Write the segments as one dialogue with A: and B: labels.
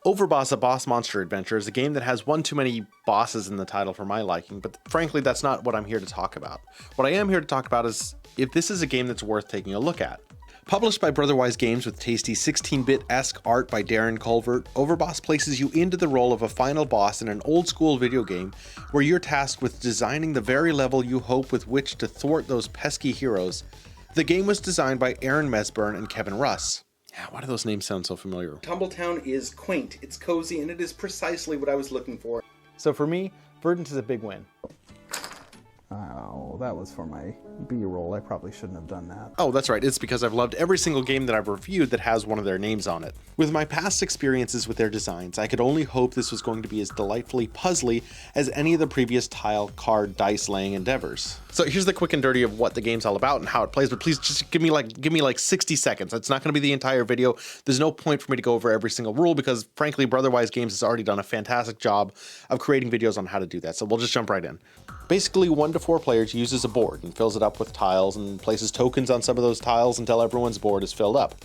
A: Overboss, a boss monster adventure, is a game that has one too many bosses in the title for my liking, but frankly that's not what I'm here to talk about. What I am here to talk about is if this is a game that's worth taking a look at. Published by Brotherwise Games with tasty 16-bit-esque art by Darren Culvert, Overboss places you into the role of a final boss in an old-school video game where you're tasked with designing the very level you hope with which to thwart those pesky heroes. The game was designed by Aaron Mesburn and Kevin Russ. Yeah, why do those names sound so familiar?
B: Tumbletown is quaint, it's cozy, and it is precisely what I was looking for.
C: So for me, Verdant is a big win.
D: Oh, that was for my B-roll. I probably shouldn't have done that.
A: Oh, that's right. It's because I've loved every single game that I've reviewed that has one of their names on it. With my past experiences with their designs, I could only hope this was going to be as delightfully puzzly as any of the previous tile, card, dice laying endeavors. So here's the quick and dirty of what the game's all about and how it plays, but please just give me like 60 seconds. It's not going to be the entire video. There's no point for me to go over every single rule because frankly, Brotherwise Games has already done a fantastic job of creating videos on how to do that. So we'll just jump right in. Basically, 1 to 4 players uses a board and fills it up with tiles and places tokens on some of those tiles until everyone's board is filled up.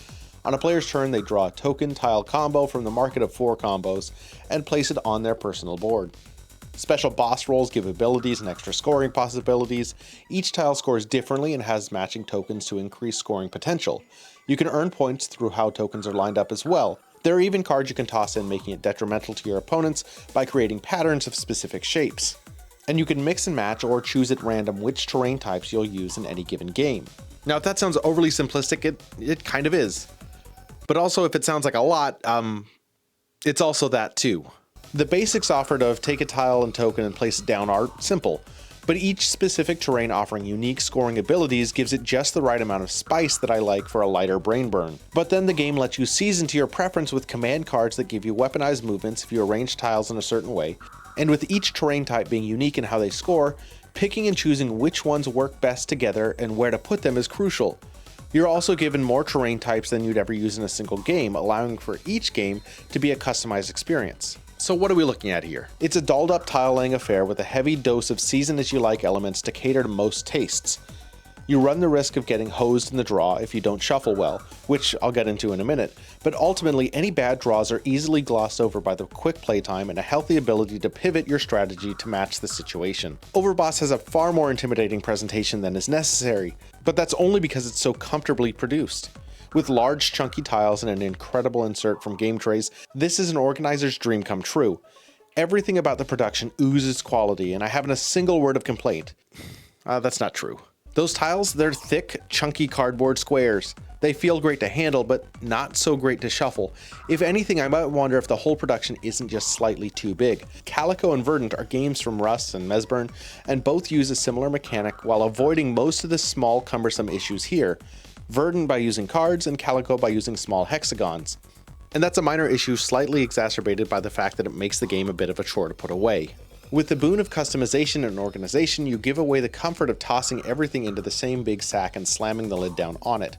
A: On a player's turn, they draw a token tile combo from the market of 4 combos and place it on their personal board. Special boss rolls give abilities and extra scoring possibilities. Each tile scores differently and has matching tokens to increase scoring potential. You can earn points through how tokens are lined up as well. There are even cards you can toss in, making it detrimental to your opponents by creating patterns of specific shapes. And you can mix and match or choose at random which terrain types you'll use in any given game. Now, if that sounds overly simplistic, it kind of is. But also, if it sounds like a lot, it's also that too. The basics offered of take a tile and token and place it down are simple, but each specific terrain offering unique scoring abilities gives it just the right amount of spice that I like for a lighter brain burn. But then the game lets you season to your preference with command cards that give you weaponized movements if you arrange tiles in a certain way. And with each terrain type being unique in how they score, picking and choosing which ones work best together and where to put them is crucial. You're also given more terrain types than you'd ever use in a single game, allowing for each game to be a customized experience. So what are we looking at here? It's a dolled up tile laying affair with a heavy dose of season as you like elements to cater to most tastes. You run the risk of getting hosed in the draw if you don't shuffle well, which I'll get into in a minute, but ultimately any bad draws are easily glossed over by the quick playtime and a healthy ability to pivot your strategy to match the situation. Overboss has a far more intimidating presentation than is necessary, but that's only because it's so comfortably produced. With large chunky tiles and an incredible insert from game trays, this is an organizer's dream come true. Everything about the production oozes quality, and I haven't a single word of complaint. That's not true. Those tiles, they're thick, chunky cardboard squares. They feel great to handle, but not so great to shuffle. If anything, I might wonder if the whole production isn't just slightly too big. Calico and Verdant are games from Russ and Mesburn, and both use a similar mechanic while avoiding most of the small, cumbersome issues here. Verdant by using cards, and Calico by using small hexagons. And that's a minor issue slightly exacerbated by the fact that it makes the game a bit of a chore to put away. With the boon of customization and organization, you give away the comfort of tossing everything into the same big sack and slamming the lid down on it.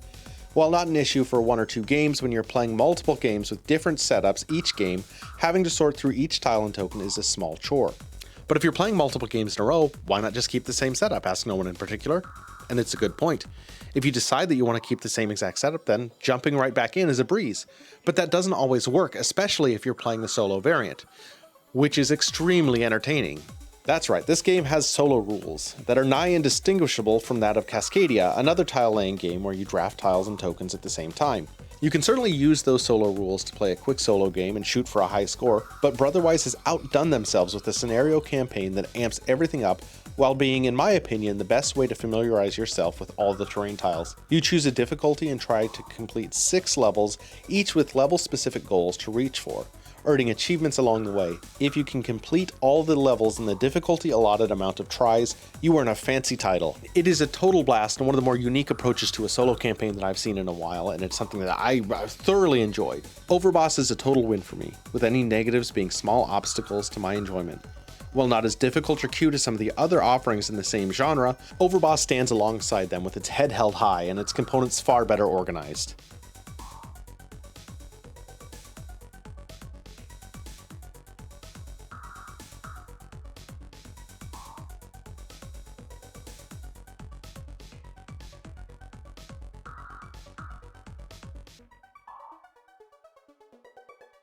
A: While not an issue for 1 or 2 games, when you're playing multiple games with different setups each game, having to sort through each tile and token is a small chore. But if you're playing multiple games in a row, why not just keep the same setup? Ask no one in particular. And it's a good point. If you decide that you want to keep the same exact setup, then jumping right back in is a breeze. But that doesn't always work, especially if you're playing the solo variant, which is extremely entertaining. That's right, this game has solo rules that are nigh indistinguishable from that of Cascadia, another tile-laying game where you draft tiles and tokens at the same time. You can certainly use those solo rules to play a quick solo game and shoot for a high score, but Brotherwise has outdone themselves with a scenario campaign that amps everything up while being, in my opinion, the best way to familiarize yourself with all the terrain tiles. You choose a difficulty and try to complete 6 levels, each with level-specific goals to reach for, earning achievements along the way. If you can complete all the levels in the difficulty allotted amount of tries, you earn a fancy title. It is a total blast and one of the more unique approaches to a solo campaign that I've seen in a while, and it's something that I thoroughly enjoyed. Overboss is a total win for me, with any negatives being small obstacles to my enjoyment. While not as difficult or cute as some of the other offerings in the same genre, Overboss stands alongside them with its head held high and its components far better organized.